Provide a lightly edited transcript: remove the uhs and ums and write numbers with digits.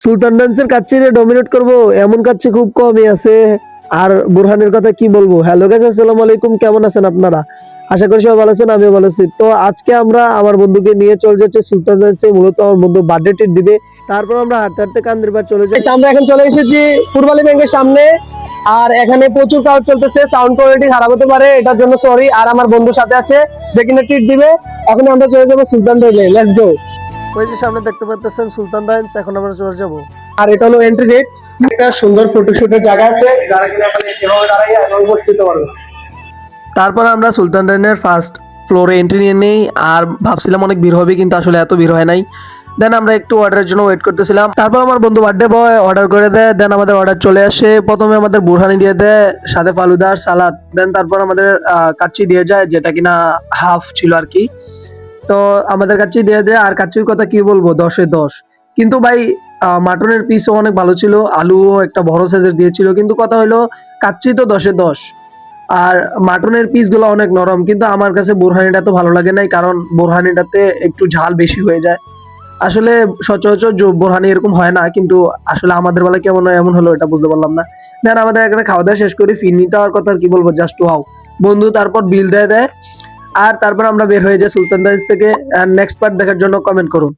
সুলতান ডান্সের কাচ্চিরে ডমিনেট করব এমন কাচ্চি খুব কমই আছে। আর বুরহানের কথা কি বলবো। হ্যালো গাইস, আসসালামু আলাইকুম, কেমন আছেন আপনারা? আশা করি সবাই ভালো আছেন, আমিও ভালো আছি। তো আজকে আমরা আমার বন্ধুকে নিয়ে চলে যাচ্ছি সুলতান ডান্সে। মূলত আমার বন্ধু বার্থডে ট্রিট দিবে। তারপর আমরা হাঁটতে হাঁটতে কান্দিরবার চলে যাই। আমরা এখন চলে এসেছি পূর্বালী ব্যাংকের সামনে। আর এখানে প্রচুর ক্রাউড চলতেছে, সাউন্ড কোয়ালিটি খারাপ হতে পারে, এটার জন্য সরি। আর আমার বন্ধুর সাথে আছে যে কিনা ট্রিট দিবে। এখন আমরা চলে যাবো সুলতান ডান্সে, লেটস গো। ওই যে সামনে দেখতে পাচ্ছেন সুলতান ডান্স, এখন আমরা চলে যাবো। আর এটা হলো এন্ট্রি গেট। একটা সুন্দর ফটোশুটের জায়গা আছে, যারা কিনা এখানে এভাবে দাঁড়াইয়া এবং বসতে পারবে। তারপর আমরা সুলতান ডাইনের ফার্স্ট ফ্লোরে এন্ট্রি নিয়ে নেই। আর ভাবছিলাম অনেক ভিড় হবে, কিন্তু আসলে এত ভিড় হয় নাই। দেন আমরা একটু অর্ডারের জন্য ওয়েট করতেছিলাম। তারপর আমার বন্ধু বার্থডে বয় অর্ডার করে দেয়। দেন আমাদের অর্ডার চলে আসে। প্রথমে আমাদের বুরহানি দিয়ে দেয়, সাথে ফালুদা আর সালাদ। দেন তারপর আমাদের কাচ্চি দিয়ে যায়, যেটা কিনা হাফ ছিল আর কি। তো আমাদের কাচ্চি দিয়ে দেয়। আর কাচ্চির কথা কি বলবো, 10-এ 10। কিন্তু ভাই মাটনের পিসও অনেক ভালো ছিল, আলুও একটা বড় সাইজের দিয়েছিল। কিন্তু কথা হলো কাচ্চি তো 10-এ 10, আর মাটনের পিসগুলো অনেক নরম। কিন্তু আমার কাছে বোরহানিটা তো ভালো লাগে নাই, কারণ বোরহানিটাতে একটু ঝাল বেশি হয়ে যায়। আসলে সচরাচর বোরহানি এরকম হয় না, কিন্তু আসলে আমাদের বেলা কেমন হয় এমন হলো এটা বুঝতে পারলাম না। দেন আমাদের এখানে খাওয়া দাওয়া শেষ করি, ফিরনিটা আর কথা আর কি বলবো, জাস্ট ওয়াও। বন্ধু তারপর বিল দেয়। আর তারপর আমরা বের হয়ে যাই সুলতান দাইজ থেকে। নেক্সট পার্ট দেখার জন্য কমেন্ট করুন।